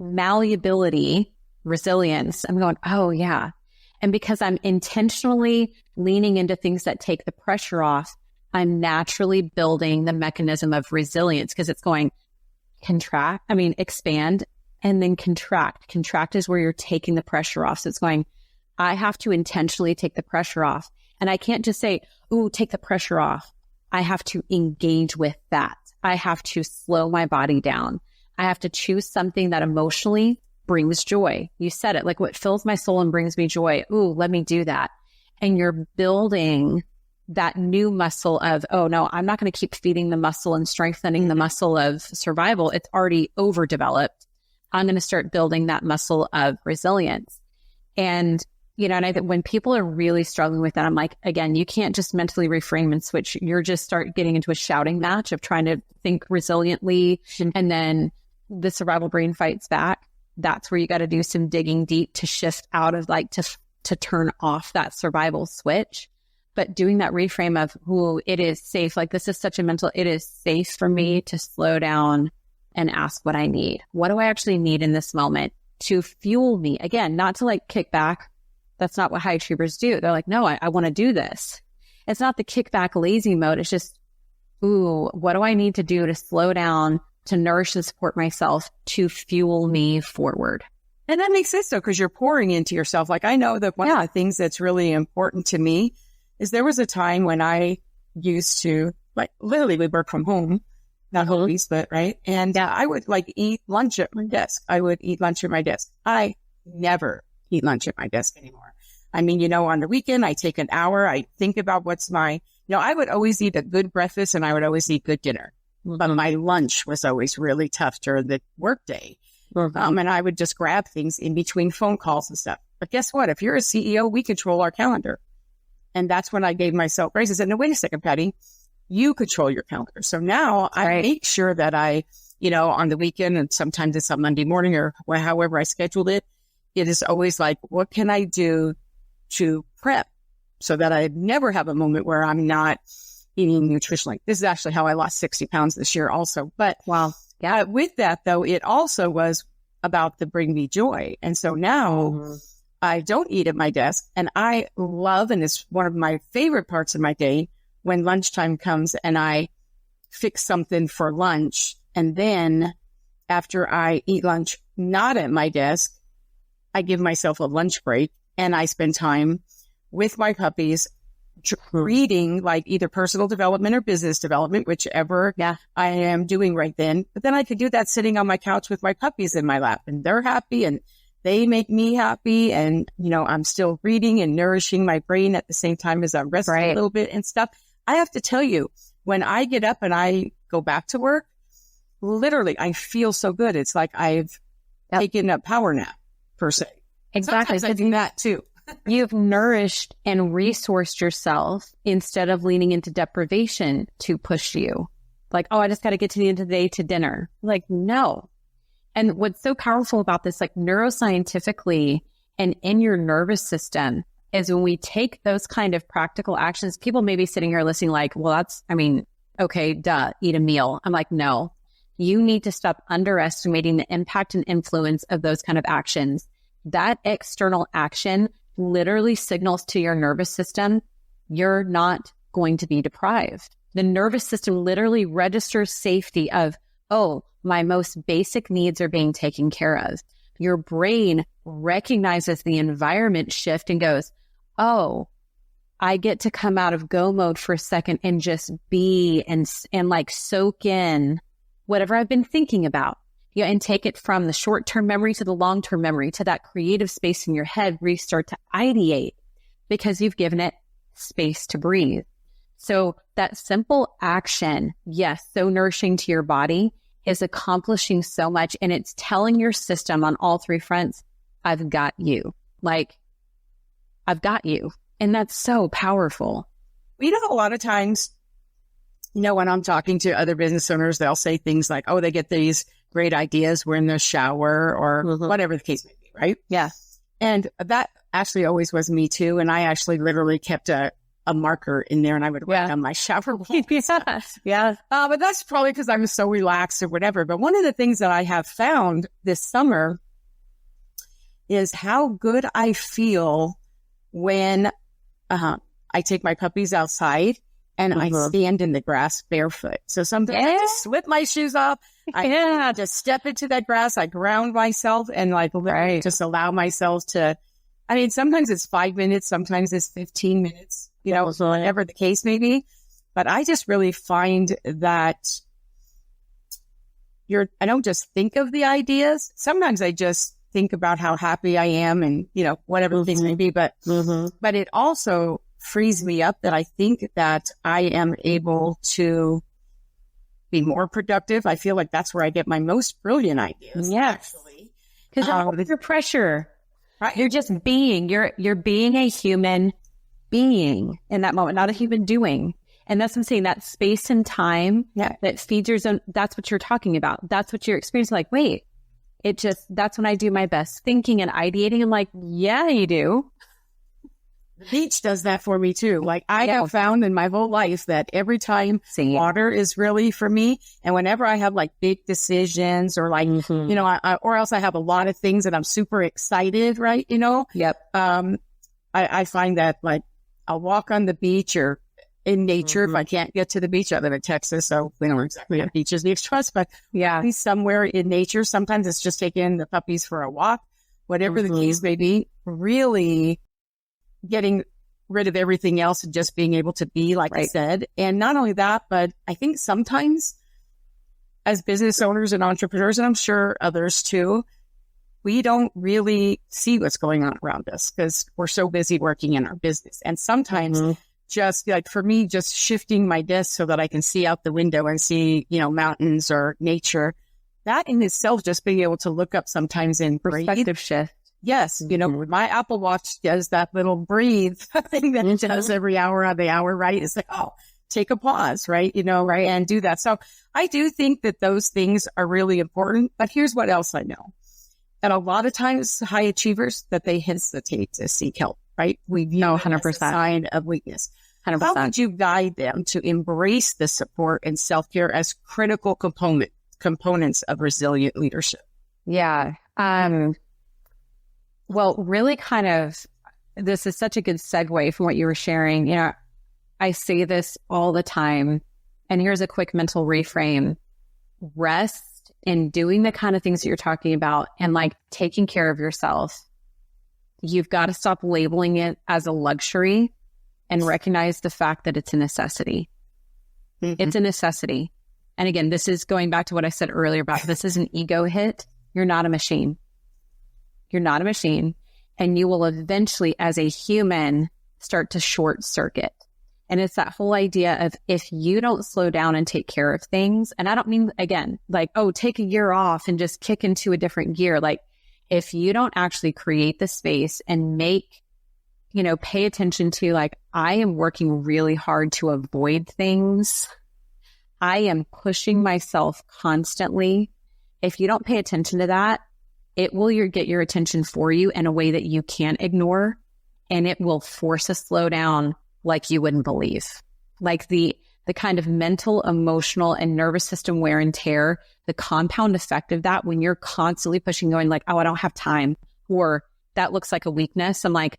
Speaker 3: malleability, resilience. I'm going, oh yeah. And because I'm intentionally leaning into things that take the pressure off, I'm naturally building the mechanism of resilience, because it's going expand and then contract. Contract is where you're taking the pressure off. So it's going, I have to intentionally take the pressure off. And I can't just say, ooh, take the pressure off. I have to engage with that. I have to slow my body down. I have to choose something that emotionally brings joy. You said it, like what fills my soul and brings me joy. Ooh, let me do that. And you're building that new muscle of, oh no, I'm not going to keep feeding the muscle and strengthening the muscle of survival. It's already overdeveloped. I'm going to start building that muscle of resilience. And, you know, and I think when people are really struggling with that, I'm like, again, you can't just mentally reframe and switch. You're just start getting into a shouting match of trying to think resiliently. And then the survival brain fights back. That's where you got to do some digging deep to shift out of like, to turn off that survival switch. But doing that reframe of, ooh, it is safe. Like this is such a mental, it is safe for me to slow down and ask what I need. What do I actually need in this moment to fuel me? Again, not to like kick back. That's not what high achievers do. They're like, no, I want to do this. It's not the kickback lazy mode. It's just, ooh, what do I need to do to slow down, to nourish and support myself, to fuel me forward?
Speaker 2: And that makes sense though, because you're pouring into yourself. Like I know that one of the things that's really important to me is there was a time when I used to, like literally we work from home, not always, but right. And I would like eat lunch at my desk. I would eat lunch at my desk. I never eat lunch at my desk anymore. I mean, you know, on the weekend, I take an hour. I think about what's my, you know, I would always eat a good breakfast and I would always eat good dinner. But my lunch was always really tough during the workday. And I would just grab things in between phone calls and stuff. But guess what? If you're a CEO, we control our calendar. And that's when I gave myself grace. I said, no, wait a second, Patty, you control your calendar. So now I make sure that I, you know, on the weekend and sometimes it's on Monday morning or however I scheduled it, it is always like, what can I do to prep so that I never have a moment where I'm not eating nutritionally? This is actually how I lost 60 pounds this year also. But with that though, it also was about the bring me joy. And so now I don't eat at my desk and I love, and it's one of my favorite parts of my day when lunchtime comes and I fix something for lunch. And then after I eat lunch, not at my desk, I give myself a lunch break and I spend time with my puppies reading like either personal development or business development, whichever I am doing right then. But then I could do that sitting on my couch with my puppies in my lap and they're happy and they make me happy. And, you know, I'm still reading and nourishing my brain at the same time as I'm resting a little bit and stuff. I have to tell you, when I get up and I go back to work, literally, I feel so good. It's like I've taken a power nap per se.
Speaker 3: Exactly.
Speaker 2: Sometimes I do that too.
Speaker 3: You've nourished and resourced yourself instead of leaning into deprivation to push you. Like, oh, I just got to get to the end of the day to dinner. Like, no. And what's so powerful about this, like neuroscientifically and in your nervous system, is when we take those kind of practical actions, people may be sitting here listening like, well, that's, I mean, okay, duh, eat a meal. I'm like, no, you need to stop underestimating the impact and influence of those kind of actions. That external action literally signals to your nervous system, you're not going to be deprived. The nervous system literally registers safety of, oh, my most basic needs are being taken care of. Your brain recognizes the environment shift and goes, oh, I get to come out of go mode for a second and just be and like soak in whatever I've been thinking about. Yeah, and take it from the short-term memory to the long-term memory to that creative space in your head where you start to ideate because you've given it space to breathe. So that simple action, yes, so nourishing to your body, is accomplishing so much. And it's telling your system on all three fronts, I've got you. Like, I've got you. And that's so powerful.
Speaker 2: You know, a lot of times, you know, when I'm talking to other business owners, they'll say things like, oh, they get these great ideas. We're in the shower or whatever the case may be, right?
Speaker 3: Yeah.
Speaker 2: And that actually always was me too. And I actually literally kept a marker in there and I would write on my shower wall. But that's probably because I was so relaxed or whatever. But one of the things that I have found this summer is how good I feel when I take my puppies outside and I stand in the grass barefoot. So sometimes I just slip my shoes off. I just step into that grass. I ground myself and like just allow myself to, I mean, sometimes it's 5 minutes, sometimes it's 15 minutes, you know, so whatever the case may be. But I just really find that I don't just think of the ideas. Sometimes I just think about how happy I am and, whatever the things may be. But it also frees me up that I think that I am able to be more productive. I feel like that's where I get my most brilliant ideas.
Speaker 3: Yes. Because under pressure, right? You're just being, you're being a human being in that moment, not a human doing. And that's what I'm saying, that space and time that feeds your zone. That's what you're talking about. That's what you're experiencing. Like, wait, that's when I do my best thinking and ideating. I'm like, yeah, you do.
Speaker 2: The beach does that for me too. Like I have found in my whole life that every time water is really for me. And whenever I have like big decisions or like, or else I have a lot of things that I'm super excited, right?
Speaker 3: Yep.
Speaker 2: I find that like I'll walk on the beach or in nature. If I can't get to the beach, I live in Texas, so we don't exactly have beaches near us, but be somewhere in nature. Sometimes it's just taking the puppies for a walk, whatever the case may be, really getting rid of everything else and just being able to be, like I said. And not only that, but I think sometimes as business owners and entrepreneurs, and I'm sure others too, we don't really see what's going on around us because we're so busy working in our business. And sometimes just like for me, just shifting my desk so that I can see out the window and see, mountains or nature, that in itself, just being able to look up sometimes and
Speaker 3: perspective shift.
Speaker 2: Yes. My Apple Watch does that little breathe thing that it does every hour on the hour, right? It's like, take a pause, right? Right. And do that. So I do think that those things are really important, but here's what else I know. And a lot of times high achievers that they hesitate to seek help, right? We know 100% a sign of weakness. 100%. How would you guide them to embrace the support and self-care as critical components of resilient leadership?
Speaker 3: Yeah. Well, really this is such a good segue from what you were sharing. I say this all the time, and here's a quick mental reframe. Rest in doing the kind of things that you're talking about and like taking care of yourself. You've got to stop labeling it as a luxury and recognize the fact that it's a necessity. It's a necessity. And again, this is going back to what I said earlier about this is an ego hit. You're not a machine. You're not a machine. And you will eventually, as a human, start to short circuit. And it's that whole idea of if you don't slow down and take care of things, and I don't mean, again, like, take a year off and just kick into a different gear. Like, if you don't actually create the space and pay attention to, like, I am working really hard to avoid things. I am pushing myself constantly. If you don't pay attention to that, it will get your attention for you in a way that you can't ignore, and it will force a slowdown like you wouldn't believe. Like the kind of mental, emotional, and nervous system wear and tear, the compound effect of that when you're constantly pushing, going like, I don't have time, or that looks like a weakness. I'm like,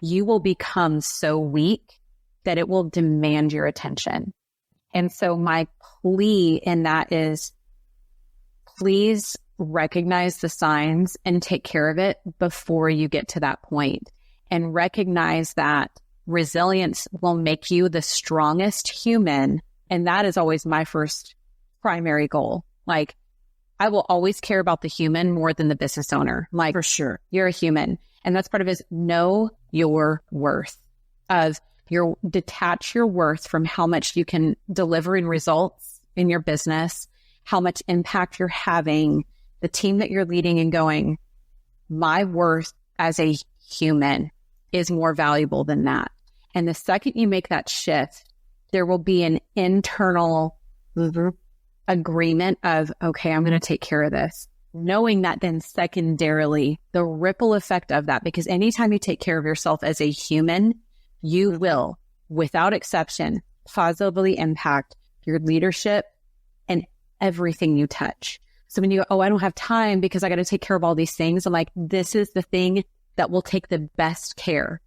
Speaker 3: you will become so weak that it will demand your attention. And so my plea in that is, please recognize the signs and take care of it before you get to that point. And recognize that resilience will make you the strongest human. And that is always my first primary goal. Like, I will always care about the human more than the business owner. Like,
Speaker 2: for sure,
Speaker 3: you're a human. And that's part of it is know your worth. Detach your worth from how much you can deliver in results in your business, how much impact you're having, the team that you're leading, and going, my worth as a human is more valuable than that. And the second you make that shift, there will be an internal agreement of, okay, I'm going to take care of this. Knowing that then secondarily, the ripple effect of that, because anytime you take care of yourself as a human, you will, without exception, positively impact your leadership and everything you touch. So when you go, I don't have time because I got to take care of all these things, I'm like, this is the thing that will take the best care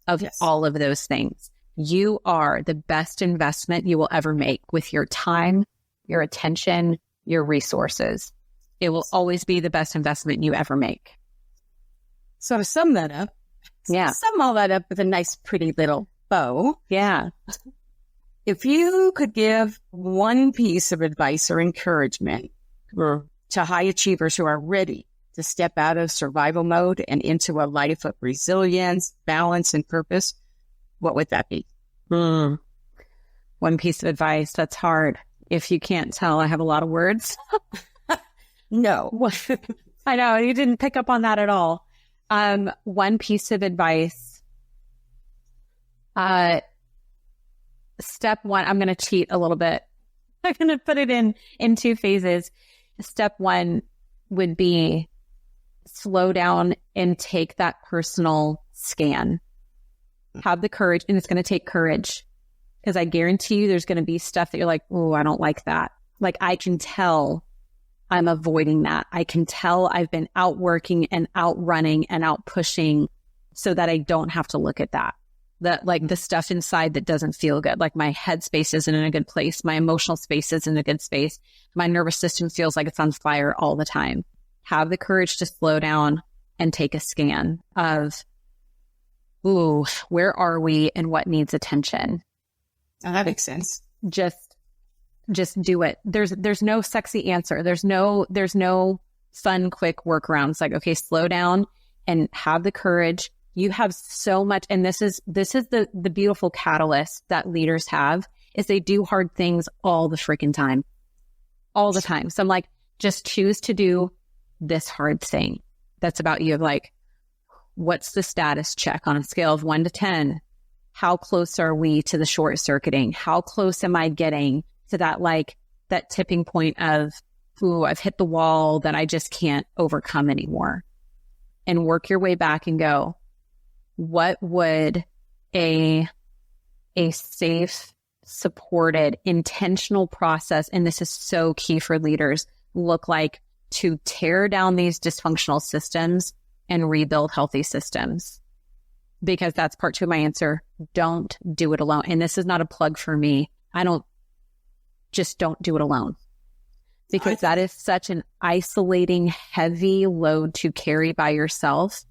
Speaker 3: of all of those things. You are the best investment you will ever make with your time, your attention, your resources. It will always be the best investment you ever make.
Speaker 2: So to sum that up, sum all that up with a nice, pretty little bow.
Speaker 3: Yeah.
Speaker 2: If you could give one piece of advice or encouragement to high achievers who are ready to step out of survival mode and into a life of resilience, balance, and purpose, what would that be?
Speaker 3: One piece of advice. That's hard. If you can't tell, I have a lot of words.
Speaker 2: No.
Speaker 3: I know. You didn't pick up on that at all. One piece of advice. Step one, I'm going to cheat a little bit. I'm going to put it in two phases. Step one would be slow down and take that personal scan. Have the courage, and it's going to take courage, because I guarantee you there's going to be stuff that you're like, oh, I don't like that. Like, I can tell I'm avoiding that. I can tell I've been out working and out running and out pushing so that I don't have to look at that. That, like, the stuff inside that doesn't feel good. Like, my headspace isn't in a good place. My emotional space isn't in a good space. My nervous system feels like it's on fire all the time. Have the courage to slow down and take a scan of, ooh, where are we and what needs attention?
Speaker 2: Oh, that makes sense.
Speaker 3: Just do it. There's no sexy answer. There's no fun, quick workarounds. Like, okay, slow down and have the courage. You have so much, and this is the beautiful catalyst that leaders have, is they do hard things all the freaking time. All the time. So I'm like, just choose to do this hard thing. That's about you. Like, what's the status check on a scale of 1 to 10? How close are we to the short circuiting? How close am I getting to that, like, that tipping point of, ooh, I've hit the wall that I just can't overcome anymore? And work your way back and go, what would a safe, supported, intentional process, and this is so key for leaders, look like to tear down these dysfunctional systems and rebuild healthy systems? Because that's part 2 of my answer. Don't do it alone. And this is not a plug for me. Don't do it alone. Because that is such an isolating, heavy load to carry by yourself.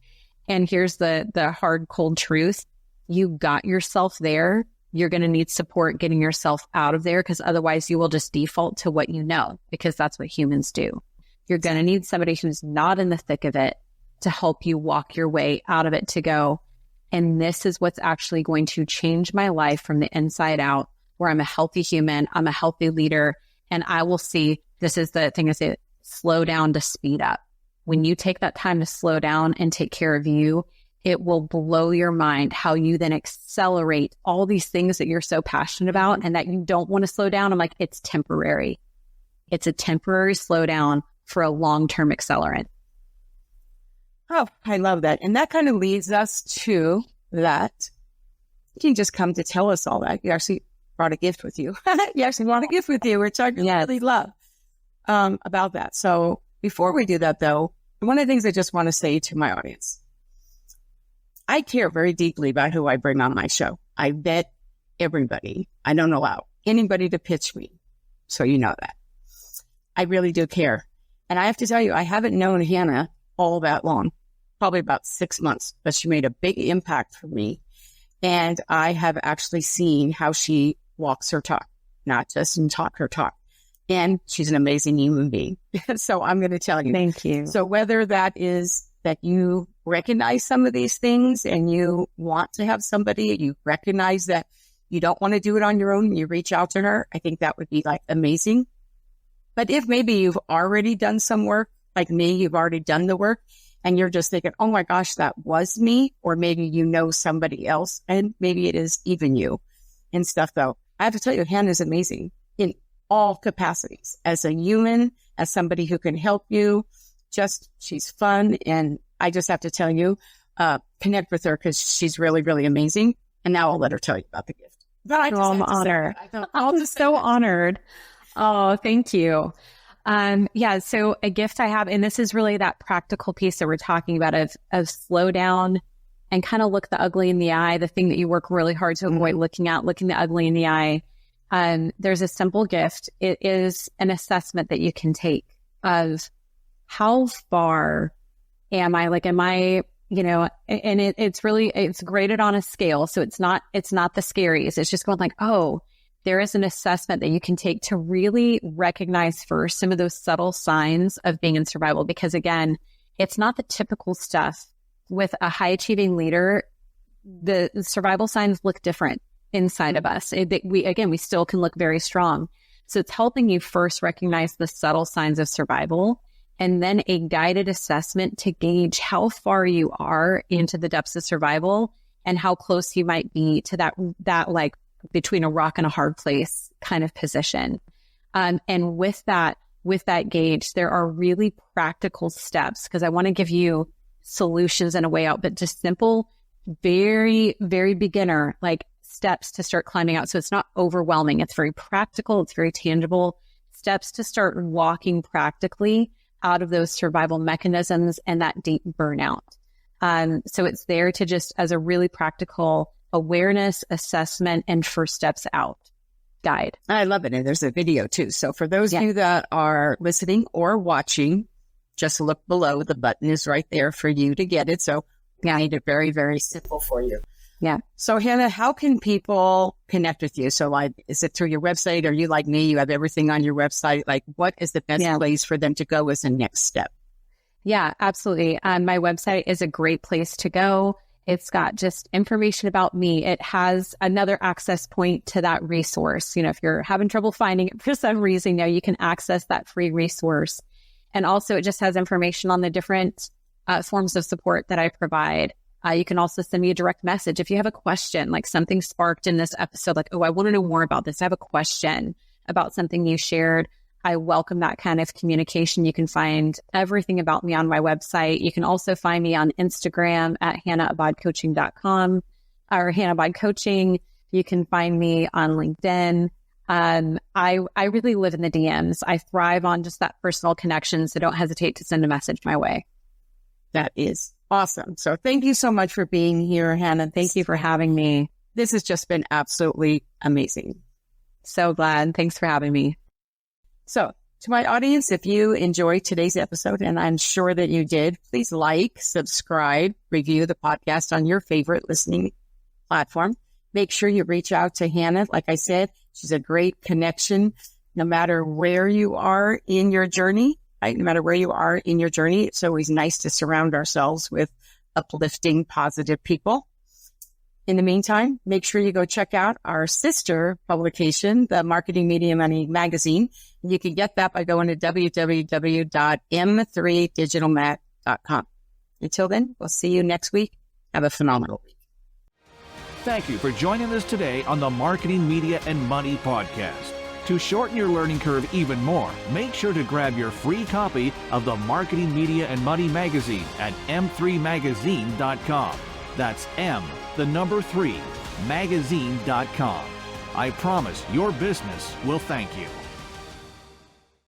Speaker 3: And here's the hard, cold truth. You got yourself there. You're going to need support getting yourself out of there, because otherwise you will just default to what you know, because that's what humans do. You're going to need somebody who's not in the thick of it to help you walk your way out of it, to go, and this is what's actually going to change my life from the inside out, where I'm a healthy human, I'm a healthy leader, and I will see, this is the thing I say, slow down to speed up. When you take that time to slow down and take care of you, it will blow your mind how you then accelerate all these things that you're so passionate about and that you don't want to slow down. I'm like, it's temporary. It's a temporary slowdown for a long-term accelerant.
Speaker 2: Oh, I love that. And that kind of leads us to that. You can just come to tell us all that. You actually brought a gift with you. You actually brought a gift with you, which I really love about that. So before we do that, though, one of the things I just want to say to my audience, I care very deeply about who I bring on my show. I vet everybody. I don't allow anybody to pitch me. So you know that. I really do care. And I have to tell you, I haven't known Hannah all that long, probably about 6 months, but she made a big impact for me. And I have actually seen how she walks her talk, not just in talk her talk. And she's an amazing human being. So I'm going to tell you.
Speaker 3: Thank you.
Speaker 2: So whether that is that you recognize some of these things and you want to have somebody, you recognize that you don't want to do it on your own and you reach out to her, I think that would be like amazing. But if maybe you've already done some work, like me, you've already done the work and you're just thinking, oh my gosh, that was me. Or maybe you know somebody else and maybe it is even you and stuff though. I have to tell you, Hannah is amazing in all capacities, as a human, as somebody who can help you. Just, she's fun. And I just have to tell you, connect with her because she's really, really amazing. And now I'll let her tell you about the gift. But
Speaker 3: I'm honored. I'm so honored. Oh, thank you. Yeah. So a gift I have, and this is really that practical piece that we're talking about of slow down and kind of look the ugly in the eye, the thing that you work really hard to avoid looking the ugly in the eye. There's a simple gift. It is an assessment that you can take of how far am I, and it's graded on a scale. So it's not the scariest. It's just going like, oh, there is an assessment that you can take to really recognize first some of those subtle signs of being in survival. Because again, it's not the typical stuff. With a high achieving leader, the survival signs look different inside of us. We still can look very strong. So it's helping you first recognize the subtle signs of survival, and then a guided assessment to gauge how far you are into the depths of survival and how close you might be to that like between a rock and a hard place kind of position. And with that gauge, there are really practical steps, because I want to give you solutions and a way out, but just simple, very, very beginner, like steps to start climbing out. So it's not overwhelming. It's very practical. It's very tangible steps to start walking practically out of those survival mechanisms and that deep burnout. So it's there to just as a really practical awareness, assessment, and first steps out guide.
Speaker 2: I love it. And there's a video too. So for those of you that are listening or watching, just look below. The button is right there for you to get it. So we made it very, very simple for you.
Speaker 3: Yeah.
Speaker 2: So Hannah, how can people connect with you? So like, is it through your website? Are you like me? You have everything on your website. Like, what is the best place for them to go as a next step?
Speaker 3: Yeah, absolutely. My website is a great place to go. It's got just information about me. It has another access point to that resource. If you're having trouble finding it for some reason, you can access that free resource. And also it just has information on the different forms of support that I provide. You can also send me a direct message. If you have a question, like something sparked in this episode, like, oh, I want to know more about this. I have a question about something you shared. I welcome that kind of communication. You can find everything about me on my website. You can also find me on Instagram at hannahabadcoaching.com or Hannah Abad Coaching. You can find me on LinkedIn. I really live in the DMs. I thrive on just that personal connection. So don't hesitate to send a message my way.
Speaker 2: That is awesome. So thank you so much for being here, Hannah.
Speaker 3: Thank you for having me.
Speaker 2: This has just been absolutely amazing.
Speaker 3: So glad. Thanks for having me.
Speaker 2: So to my audience, if you enjoyed today's episode, and I'm sure that you did, please like, subscribe, review the podcast on your favorite listening platform. Make sure you reach out to Hannah. Like I said, she's a great connection no matter where you are in your journey, right? No matter where you are in your journey, it's always nice to surround ourselves with uplifting, positive people. In the meantime, make sure you go check out our sister publication, the Marketing Media Money magazine. You can get that by going to www.m3digitalmat.com. Until then, we'll see you next week. Have a phenomenal week.
Speaker 1: Thank you for joining us today on the Marketing, Media, and Money podcast. To shorten your learning curve even more, make sure to grab your free copy of the Marketing, Media, and Money magazine at m3magazine.com. That's M3magazine.com. I promise your business will thank you.